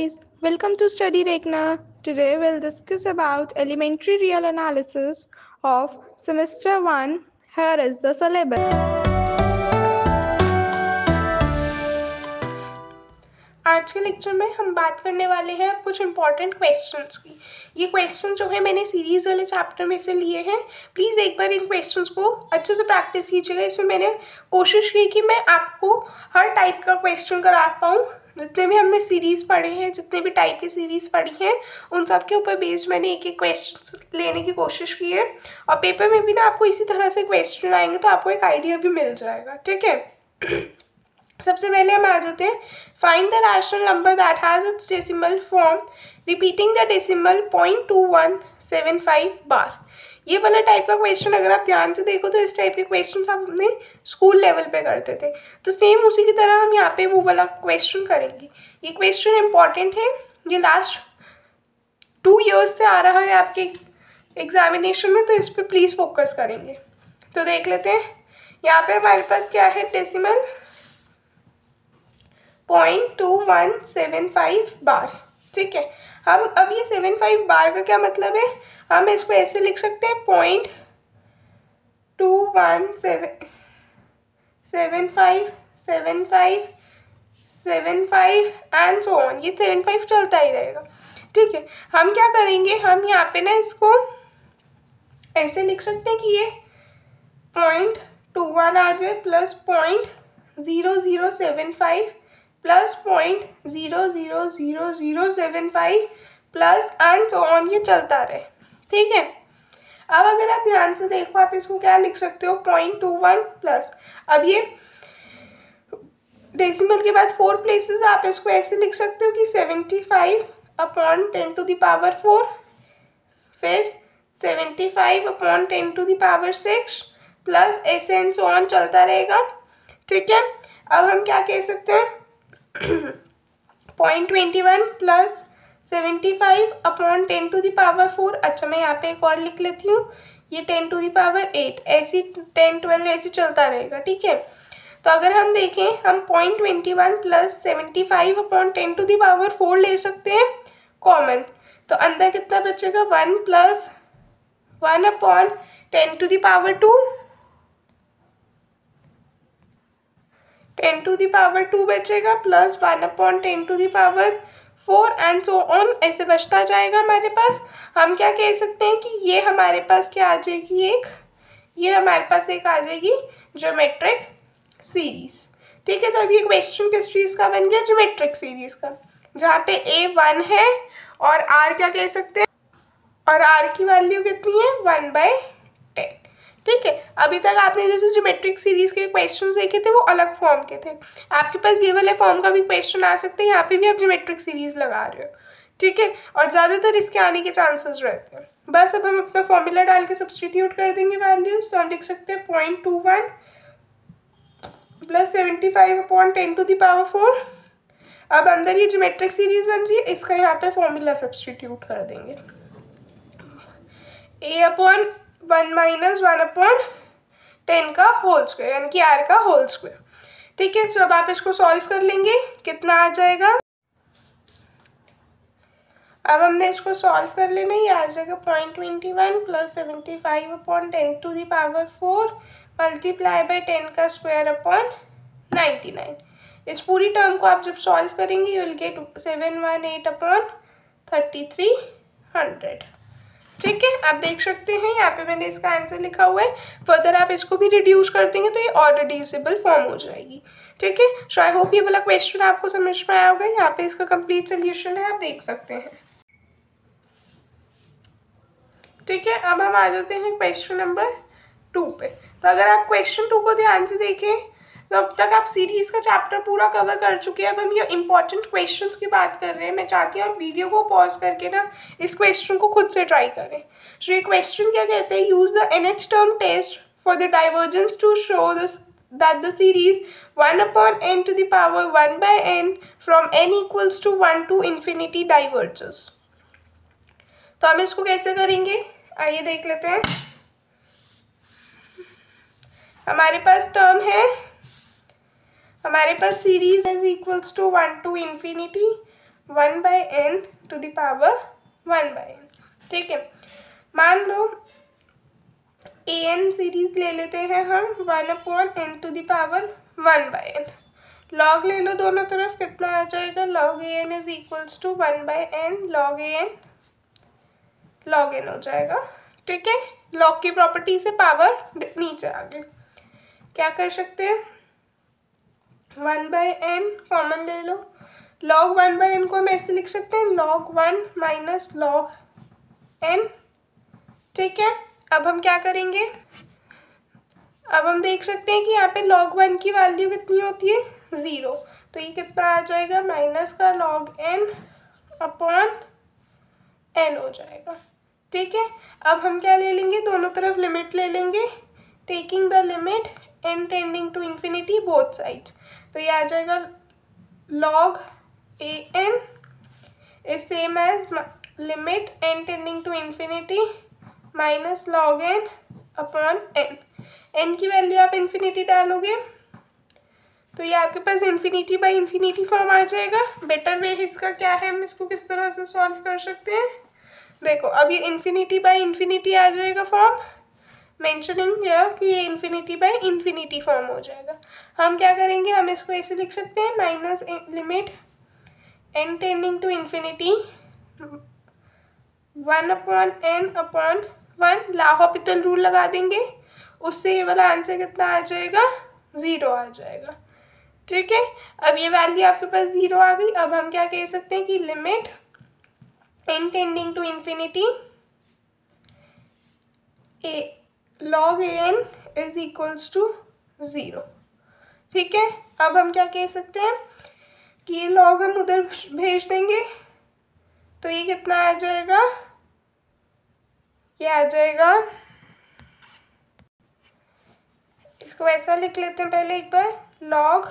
guys, welcome to Study Rekna. Today we'll discuss about elementary real analysis of semester 1. Here is the syllabus. आज के lecture में हम बात करने वाले हैं कुछ इम्पॉर्टेंट क्वेश्चंस की। ये क्वेश्चन जो है मैंने सीरीज वाले चैप्टर में से लिए हैं। प्लीज़ एक बार इन क्वेश्चंस को अच्छे से प्रैक्टिस कीजिएगा। इसमें मैंने कोशिश की कि मैं आपको हर टाइप का क्वेश्चन करा पाऊँ। जितने भी हमने सीरीज़ पढ़े हैं, जितने भी टाइप की सीरीज़ पढ़ी हैं, उन सब के ऊपर बेस्ड मैंने एक एक क्वेश्चन लेने की कोशिश की है। और पेपर में भी ना आपको इसी तरह से क्वेश्चन आएंगे तो आपको एक आइडिया भी मिल जाएगा। ठीक है, सबसे पहले हम आ जाते हैं। Find the rational number that has its decimal form repeating the decimal 0.2175 बार। ये वाला टाइप का क्वेश्चन अगर आप ध्यान से देखो तो इस टाइप के क्वेश्चन आप अपने स्कूल लेवल पे करते थे, तो सेम उसी की तरह हम यहाँ पे वो वाला क्वेश्चन करेंगे। ये क्वेश्चन इंपॉर्टेंट है, ये लास्ट 2 years से आ रहा है आपके एग्जामिनेशन में, तो इस पर प्लीज़ फोकस करेंगे। तो देख लेते हैं, यहाँ पे हमारे पास क्या है, डेसिमल 0.2175 बार। ठीक है, हम अब ये 75 बार का क्या मतलब है, हम इसको ऐसे लिख सकते हैं 0.2175 एंड सो ऑन। ये 75 चलता ही रहेगा। ठीक है, हम क्या करेंगे, हम यहाँ पे ना इसको ऐसे लिख सकते हैं कि ये 0.21 आ जाए plus 0.0075 plus 0.000075 plus and so on, ये चलता रहे। ठीक है, अब अगर आप ध्यान से देखो, आप इसको क्या लिख सकते हो, 0.21 प्लस, अब ये डेसिमल के बाद 4 प्लेसेस, आप इसको ऐसे लिख सकते हो कि 75/10⁴, फिर 75/10⁶ प्लस ऐसे एंड सो ऑन चलता रहेगा। ठीक है, अब हम क्या कह सकते हैं, 0.21 प्लस 75/10⁴। अच्छा, मैं यहाँ पे एक और लिख लेती हूँ, ये 10⁸, ऐसी 10, 12 ऐसे चलता रहेगा। ठीक है, तो अगर हम देखें, हम 0.21 प्लस 75/10⁴ ले सकते हैं कॉमन, तो अंदर कितना बचेगा, 1 प्लस 1/10⁴, 10⁴ बचेगा प्लस 1/10⁴ एंड सो ऑन, ऐसे बचता जाएगा हमारे पास। हम क्या कह सकते हैं कि ये हमारे पास क्या आ जाएगी, ये हमारे पास एक आ जाएगी ज्योमेट्रिक सीरीज। ठीक है, तो अभी क्वेश्चन किस चीज़ का बन गया, ज्योमेट्रिक सीरीज का, जहाँ पे a 1 है और r क्या कह सकते हैं, और r की वैल्यू कितनी है, 1/10। ठीक है, अभी तक आपने जैसे ज्योमेट्रिक सीरीज के क्वेश्चंस देखे थे वो अलग फॉर्म के थे, आपके पास ये वाले फॉर्म का भी क्वेश्चन आ सकते हैं। यहाँ पे भी आप ज्योमेट्रिक सीरीज लगा रहे हो। ठीक है, और ज़्यादातर इसके आने के चांसेस रहते हैं। बस अब हम अपना फॉर्मूला डाल के सब्सटीट्यूट कर देंगे वैल्यूज, तो हम लिख सकते हैं 0.21 प्लस 75/10⁴। अब अंदर ये ज्योमेट्रिक सीरीज बन रही है, इसका यहाँ पे फॉर्मूला सब्सटीट्यूट कर देंगे, a/1 माइनस 1/10 का होल स्क्वायर, यानी कि r का होल स्क्वायर। ठीक है, तो अब आप इसको सॉल्व कर लेंगे, कितना आ जाएगा, अब हमने इसको सॉल्व कर लेना, ये आ जाएगा 0.21 प्लस 75/10⁴ मल्टीप्लाई बाई 10 का स्क्वायर अपॉन 99। इस पूरी टर्म को आप जब सॉल्व करेंगे यू विल गेट 718/3300। ठीक है, आप देख सकते हैं यहाँ पे मैंने इसका आंसर लिखा हुआ है। फर्दर आप इसको भी रिड्यूस कर देंगे तो ये और रिड्यूसिबल फॉर्म हो जाएगी। ठीक है, सो आई होप ये वाला क्वेश्चन आपको समझ में आया होगा। यहाँ पे इसका कंप्लीट सोल्यूशन है, आप देख सकते हैं। ठीक है, अब हम आ जाते हैं क्वेश्चन नंबर 2 पे। तो अगर आप क्वेश्चन 2 को ध्यान से देखें तो अब तक आप सीरीज का चैप्टर पूरा कवर कर चुके हैं। अब हम ये इंपॉर्टेंट क्वेश्चंस की बात कर रहे हैं। मैं चाहती हूँ आप वीडियो को पॉज करके ना इस क्वेश्चन को खुद से ट्राई करें। सो ये क्वेश्चन क्या कहते हैं, use the nth term test for the divergence to show that the series 1/n⁴ from n equals to 1 to infinity diverges। तो हम इसको कैसे करेंगे, आइए देख लेते हैं। हमारे पास टर्म है, हमारे पास series is equals to 1 to infinity 1/n to the power 1/n। ठीक है, मान लो an सीरीज ले लेते हैं हम 1/n to the power 1/n। Log ले लो दोनों तरफ, कितना आ जाएगा, log an is equals to 1/n log an log n हो जाएगा। ठीक है, लॉग की प्रॉपर्टी से पावर नीचे आ गई। क्या कर सकते हैं, 1/n कॉमन ले लो, log 1/n को हम ऐसे लिख सकते हैं log 1 माइनस log n। ठीक है, अब हम क्या करेंगे, अब हम देख सकते हैं कि यहाँ पे log 1 की वैल्यू कितनी होती है, 0। तो ये कितना आ जाएगा, माइनस का log n अपॉन n हो जाएगा। ठीक है, अब हम क्या ले लेंगे, दोनों तरफ लिमिट ले लेंगे, taking the limit n tending to infinity both sides. तो ये आ जाएगा log an is same as limit n tending to infinity minus log n upon n। n की वैल्यू आप इन्फिनिटी डालोगे तो ये आपके पास इन्फिनिटी बाई इन्फिनिटी फॉर्म आ जाएगा। बेटर वे इसका क्या है, हम इसको किस तरह से सॉल्व कर सकते हैं, देखो अब ये इन्फिनिटी बाई इन्फिनिटी आ जाएगा फॉर्म, मेंशनिंग हियर कि ये इन्फिनिटी बाई इन्फिनिटी फॉर्म हो जाएगा। हम क्या करेंगे, हम इसको ऐसे लिख सकते हैं minus limit n tending to infinity 1/n/1 L'Hopital rule लगा देंगे, उससे ये वाला आंसर कितना आ जाएगा, 0 आ जाएगा। ठीक है, अब ये वैल्यू आपके पास 0 आ गई। अब हम क्या कह सकते हैं कि limit n tending to infinity log an is equals to 0। ठीक है, अब हम क्या कह सकते हैं कि ये log हम उधर भेज देंगे तो ये कितना आ जाएगा, ये आ जाएगा, इसको ऐसा लिख लेते हैं पहले एक बार, log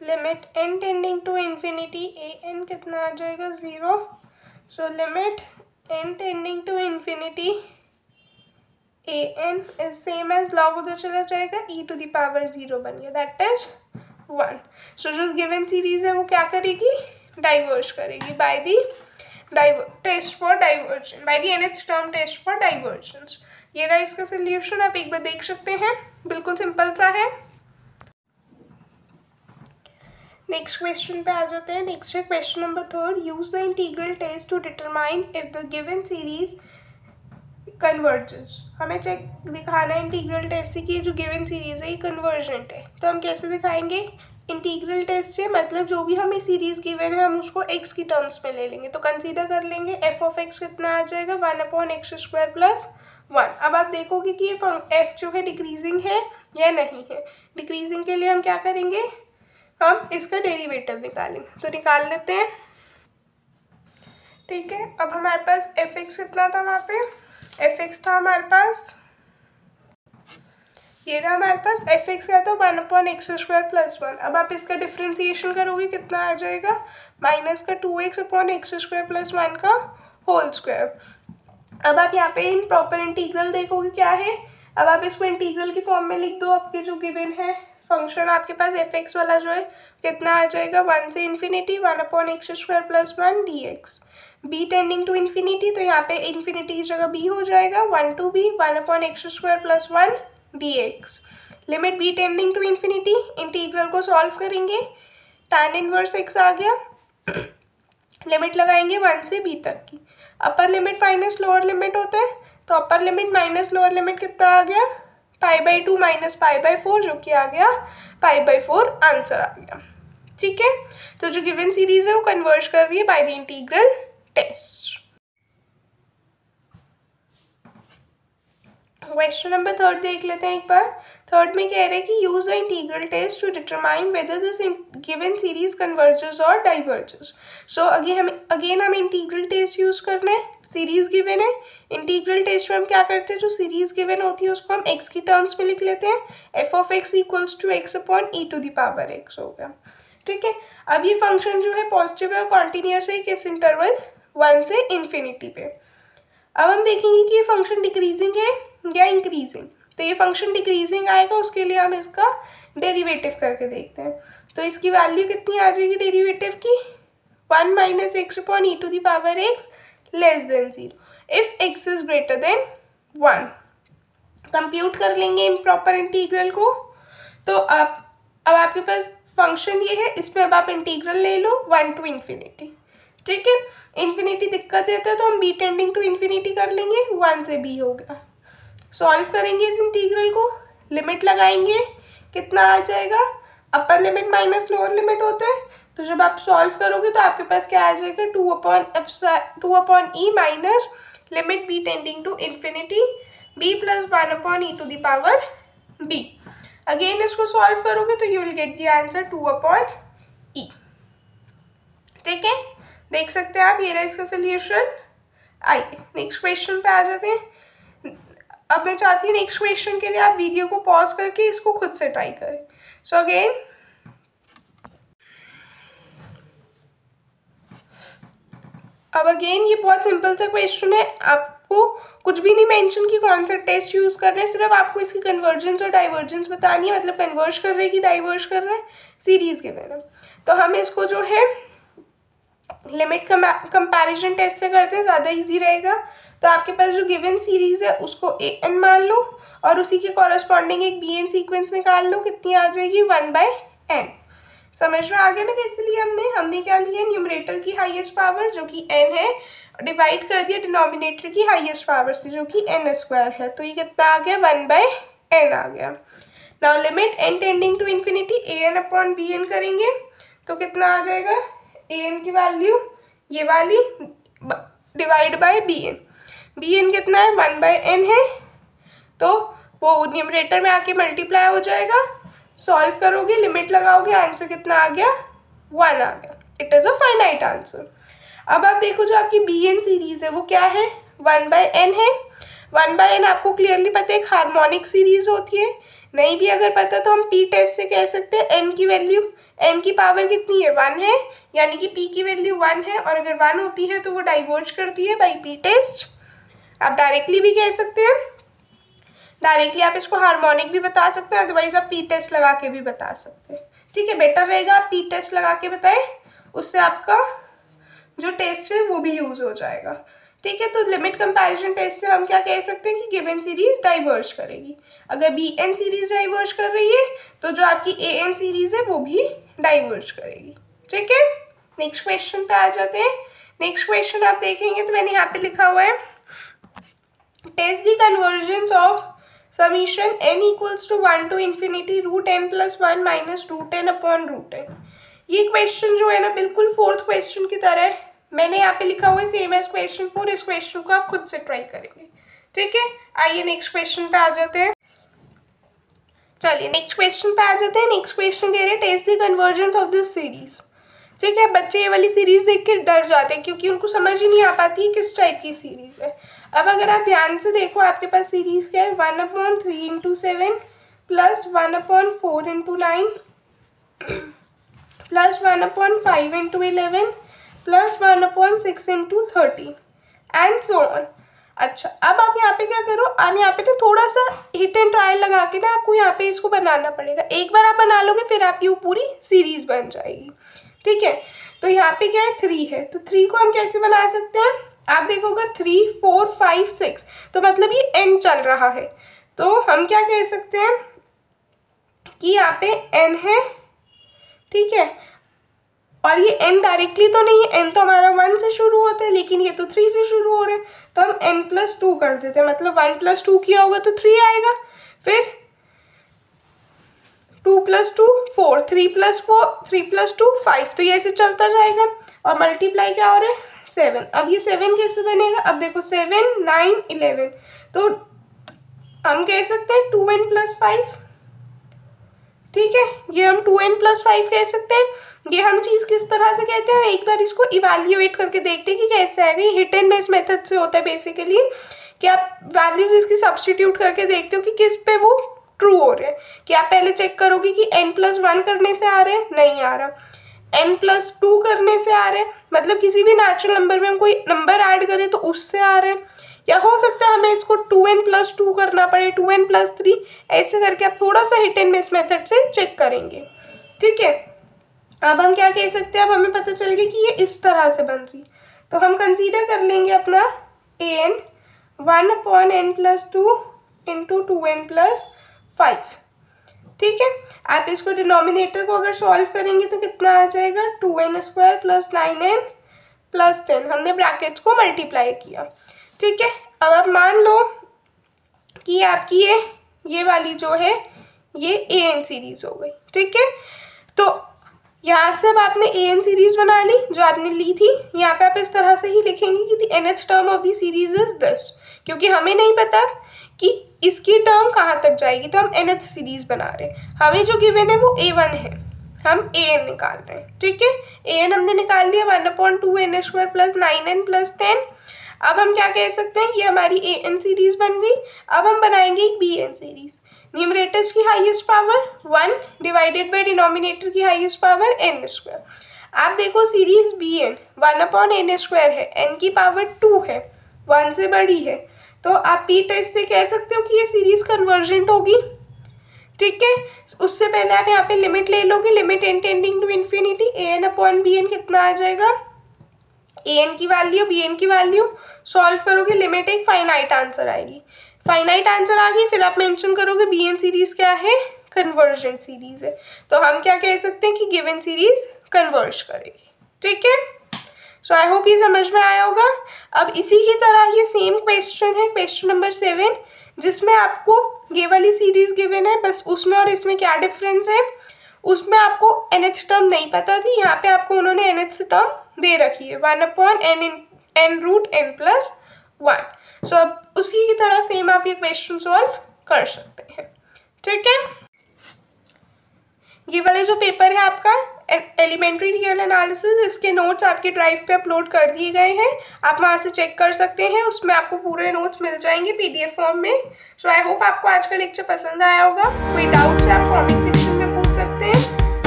limit n tending to infinity an कितना आ जाएगा, 0। So limit n tending to infinity an is same as log उधर चला जाएगा e टू द पावर 0 बन गया, दैट इज 1। सो जो गिवन सीरीज है वो क्या करेगी, डाइवर्ज करेगी by the test for divergence, by the nth term test for divergence. ये रहा इसका सोल्यूशन, आप एक बार देख सकते हैं, बिल्कुल सिंपल सा है। नेक्स्ट क्वेश्चन पे आ जाते हैं। नेक्स्ट है question number 3, use the integral test to determine if the given series convergence. हमें चेक दिखाना है इंटीग्रल टेस्ट से कि ये जो गिवन सीरीज है ये कन्वर्जेंट है। तो हम कैसे दिखाएंगे, इंटीग्रल टेस्ट से मतलब जो भी हमें सीरीज गिवन है हम उसको x की टर्म्स में ले लेंगे। तो कंसीडर कर लेंगे f ऑफ x कितना आ जाएगा, 1/x² + 1। अब आप देखोगे कि ये f जो है डिक्रीजिंग है या नहीं है। डिक्रीजिंग के लिए हम क्या करेंगे, हम इसका डेरिवेटिव निकालेंगे। तो निकाल लेते हैं। ठीक है, अब हमारे पास fx कितना था, वहाँ पे fx था हमारे पास, ये रहा हमारे पास fx क्या था, 1/x² + 1। अब आप इसका डिफ्रेंसिएशन करोगे कितना आ जाएगा, माइनस का 2x/x² + 1 का होल स्क्वायर। अब आप यहाँ पे इन प्रॉपर इंटीग्रल देखोगे क्या है, अब आप इसको इंटीग्रल की फॉर्म में लिख दो। आपके जो गिवन है फंक्शन आपके पास fx वाला जो है कितना आ जाएगा, 1 से इन्फिनिटी 1/x² + 1 dx। b tending to infinity, तो यहाँ पे इन्फिनिटी की जगह b हो जाएगा, 1 to b 1/x² + 1 dx। Limit b tending to infinity, integral को सॉल्व करेंगे, tan इनवर्स x आ गया, लिमिट लगाएंगे 1 से b तक की। Upper limit minus lower limit होता है, तो upper limit minus lower limit कितना आ गया, π/2 माइनस π/4 जो कि आ गया π/4 आंसर आ गया। ठीक है, तो जो गिवन सीरीज है वो कन्वर्ज कर रही है by the integral test. Question number 3 देख लेते हैं एक बार। थर्ड में कह रहे हैं कि use the integral test to determine whether this given series converges और डाइवर्जेस। सो अगेन हम इंटीग्रल टेस्ट यूज करना है, सीरीज गिवन है। इंटीग्रल टेस्ट में हम क्या करते हैं, जो सीरीज गिवन होती है उसको हम x की टर्म्स में लिख लेते हैं, f of x equals to x/e⁻x हो गया। ठीक है, अब ये फंक्शन जो है पॉजिटिव है और कॉन्टिन्यूस है किस इंटरवल, 1 से इन्फिनिटी पे। अब हम देखेंगे कि ये फंक्शन डिक्रीजिंग है या इंक्रीजिंग। तो ये फंक्शन डिक्रीजिंग आएगा, उसके लिए हम इसका डेरिवेटिव करके देखते हैं। तो इसकी वैल्यू कितनी आ जाएगी डेरिवेटिव की, 1 minus x upon e to the power x less than 0 if x is greater than 1. Compute कर लेंगे इम्प्रॉपर इंटीग्रल को. तो अब आपके पास फंक्शन ये है, इसमें अब आप इंटीग्रल ले लो 1 to infinity. ठीक है, इन्फिनिटी दिक्कत देता है तो हम b टेंडिंग टू इन्फिनिटी कर लेंगे, 1 से b हो गया. सॉल्व करेंगे इस इंटीग्रल को, लिमिट लगाएंगे, कितना आ जाएगा, अपर लिमिट माइनस लोअर लिमिट होता है. तो जब आप सॉल्व करोगे तो आपके पास क्या आ जाएगा, 2 upon E minus limit b tending to infinity b plus 1 upon E to the power b. Again इसको सॉल्व करोगे तो you will get the answer 2 upon E. ठीक है, देख सकते हैं आप, ये रहा इसका सोल्यूशन. आइए नेक्स्ट क्वेश्चन पे आ जाते हैं. अब मैं चाहती हूँ नेक्स्ट क्वेश्चन के लिए आप वीडियो को पॉज करके इसको खुद से ट्राई करें. सो अगेन ये बहुत सिंपल सा क्वेश्चन है. आपको कुछ भी नहीं मेंशन कि कौन सा टेस्ट यूज कर रहे हैं, सिर्फ आपको इसकी कन्वर्जेंस और डाइवर्जेंस बतानी है, मतलब कन्वर्ज कर रहे हैं कि डाइवर्ज कर रहे हैं, सीरीज के बारे में. तो हम इसको जो है लिमिट कंपैरिजन टेस्ट से करते हैं, ज़्यादा इजी रहेगा. तो आपके पास जो गिवन सीरीज है उसको an मान लो और उसी के कॉरस्पॉन्डिंग एक bn सीक्वेंस निकाल लो, कितनी आ जाएगी 1/n. समझ में आ गया ना कैसे लिया हमने क्या लिया, न्यूमरेटर की हाईएस्ट पावर जो कि n है, डिवाइड कर दिया डिनोमिनेटर की हाईएस्ट पावर से जो कि n स्क्वायर है. तो ये कितना आ गया, 1/n आ गया. Now limit n tending to infinity an upon bn करेंगे तो कितना आ जाएगा, an की वैल्यू ये वाली डिवाइड बाय bn कितना है, 1/n है. तो वो न्यूमरेटर में आके मल्टीप्लाई हो जाएगा. सॉल्व करोगे, लिमिट लगाओगे, आंसर कितना आ गया, 1 आ गया. It is a finite answer. अब आप देखो जो आपकी bn सीरीज है वो क्या है, 1/n है. 1/n आपको क्लियरली पता है एक हार्मोनिक सीरीज होती है. नहीं भी अगर पता तो हम p टेस्ट से कह सकते हैं n की वैल्यू, n की पावर कितनी है, 1 है, यानी कि p की वैल्यू 1 है, और अगर 1 होती है तो वो डाइवर्ज करती है बाई p टेस्ट. आप डायरेक्टली भी कह सकते हैं, डायरेक्टली आप इसको हार्मोनिक भी बता सकते हैं, अदरवाइज आप p टेस्ट लगा के भी बता सकते हैं. ठीक है, बेटर रहेगा आप p टेस्ट लगा के बताएं, उससे आपका जो टेस्ट है वो भी यूज हो जाएगा. ठीक है, तो लिमिट कंपैरिजन टेस्ट से हम क्या कह सकते हैं कि गिवन सीरीज डाइवर्ज करेगी. अगर bn सीरीज डाइवर्ज कर रही है तो जो आपकी an सीरीज है वो भी डाइवर्ज करेगी. ठीक है, नेक्स्ट क्वेश्चन पे आ जाते हैं. नेक्स्ट क्वेश्चन आप देखेंगे तो मैंने यहाँ पे लिखा हुआ है, test the convergence of summation n equals to 1 to infinity √n plus 1 minus √n upon √n. ये क्वेश्चन जो है ना बिल्कुल फोर्थ क्वेश्चन की तरह है. मैंने यहाँ पे लिखा हुआ है सेम एज क्वेश्चन 4. इस क्वेश्चन को आप खुद से ट्राई करेंगे. ठीक है, आइए नेक्स्ट क्वेश्चन पे आ जाते हैं. चलिए नेक्स्ट क्वेश्चन पे आ जाते हैं. नेक्स्ट क्वेश्चन कह रहे हैं test the convergence of this series. ठीक है, बच्चे ये वाली सीरीज देख के डर जाते हैं क्योंकि उनको समझ ही नहीं आ पाती है किस टाइप की सीरीज है. अब अगर आप ध्यान से देखो आपके पास सीरीज क्या है, 1/3 into 7 plus 1/4 into 9 plus 1/5 into 11 plus 1/6 into 13 and so on. अच्छा, अब आप यहाँ पे क्या करो, आप यहाँ पे ना थोड़ा सा हिट एंड ट्रायल लगा के ना आपको यहाँ पे इसको बनाना पड़ेगा. एक बार आप बना लोगे फिर आपकी वो पूरी सीरीज बन जाएगी. ठीक है, तो यहाँ पे क्या है, 3 है, तो 3 को हम कैसे बना सकते हैं, आप देखो अगर 3, 4, 5, 6 तो मतलब ये n चल रहा है, तो हम क्या कह सकते हैं कि यहाँ पे n है. ठीक है, और ये n डायरेक्टली तो नहीं है, n तो हमारा 1 से शुरू होता है, लेकिन ये तो 3 से शुरू हो रहा है, तो हम n+2 कर देते हैं, मतलब 1+2 किया होगा तो 3 आएगा, फिर 2+2 4, 3+4 3+2 5, तो ये ऐसे चलता जाएगा. और मल्टीप्लाई क्या हो रहा है, 7. अब ये 7 कैसे बनेगा, अब देखो 7, 9, 11, तो हम कह सकते हैं 2n + 5. ठीक है, ये हम 2n + 5 कह सकते हैं. ये हम चीज़ किस तरह से कहते हैं, एक बार इसको इवैल्यूएट करके देखते हैं कि कैसे आएगा. ये हिट एंड मिस मेथड से होता है बेसिकली, कि आप वैल्यूज इसकी सब्स्टिट्यूट करके देखते हो कि किस पे वो ट्रू हो रहे हैं. कि आप पहले चेक करोगे कि n+1 करने से आ रहे हैं, नहीं आ रहा, n+2 करने से आ रहे हैं, मतलब किसी भी नेचुरल नंबर में हम कोई नंबर ऐड करें तो उससे आ रहे हैं, या हो सकता है हमें इसको 2n + 2 करना पड़े, 2n + 3, ऐसे करके आप थोड़ा सा हिट एंड मिस मेथड से चेक करेंगे. ठीक है, अब हम क्या कह सकते हैं, अब हमें पता चल गया कि ये इस तरह से बन रही है, तो हम कंसीडर कर लेंगे अपना an 1/n+2 इंटू 2n+5। ठीक है, आप इसको डिनोमिनेटर को अगर सॉल्व करेंगे तो कितना आ जाएगा, 2n² + 9n + 10। हमने ब्रैकेट्स को मल्टीप्लाई किया। ठीक है, अब आप मान लो कि आपकी ये वाली जो है ये an सीरीज हो गई। ठीक है, तो यहाँ से अब आपने an सीरीज बना ली जो आपने ली थी। यहाँ पे आप इस तरह से ही लिखेंगे कि the nth term of the series is this, क्योंकि हमें नहीं पता कि इसकी टर्म कहाँ तक जाएगी, तो हम nth सीरीज बना रहे हैं। हमें जो गिवन है वो a1 है, हम an निकाल रहे हैं। ठीक है, an हमने निकाल लिया 1/2n² + 9n + 10। अब हम क्या कह सकते हैं, ये हमारी an सीरीज बन गई। अब हम बनाएंगे एक bn सीरीज। न्यूमरेटर्स की highest power 1 divided by denominator की हाईएस्ट पावर n²। आप देखो सीरीज bn 1/n² है, n की पावर 2 है, 1 से बड़ी है, तो आप पी टेस्ट से कह सकते हो कि ये सीरीज कन्वर्जेंट होगी। ठीक है, उससे पहले आप यहाँ पे लिमिट ले लोगे, limit n tending to infinity an/bn कितना आ जाएगा, an की वैल्यू bn की वैल्यू सॉल्व करोगे, लिमिट एक फाइनाइट आंसर आएगी। फाइनाइट आंसर आ गई, फिर आप मेंशन करोगे bn सीरीज क्या है, कन्वर्जेंट सीरीज है, तो हम क्या कह सकते हैं कि गिवन सीरीज कन्वर्ज करेगी। ठीक है, सो आई होप ये समझ में आया होगा। अब इसी की तरह ये सेम क्वेश्चन है, क्वेश्चन नंबर 7, जिसमें आपको ये वाली सीरीज गिवन है, बस उसमें और इसमें क्या डिफरेंस है, उसमें आपको nth टर्म नहीं पता थी, यहाँ पे आपको उन्होंने nth टर्म दे रखी है 1/n√n+1। सो अब उसी की तरह सेम आप ये क्वेश्चन सॉल्व कर सकते हैं। ठीक है, ये वाले जो पेपर है आपका एलिमेंट्री रियल एनालिसिस, इसके नोट्स आपके ड्राइव पे अपलोड कर दिए गए हैं, आप वहाँ से चेक कर सकते हैं, उसमें आपको पूरे नोट्स मिल जाएंगे PDF फॉर्म में। सो आई होप आपको आज का लेक्चर पसंद आया होगा। कोई डाउट्स है आप कमेंट सेक्शन में पूछ सकते हैं।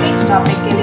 नेक्स्ट टॉपिक के लिए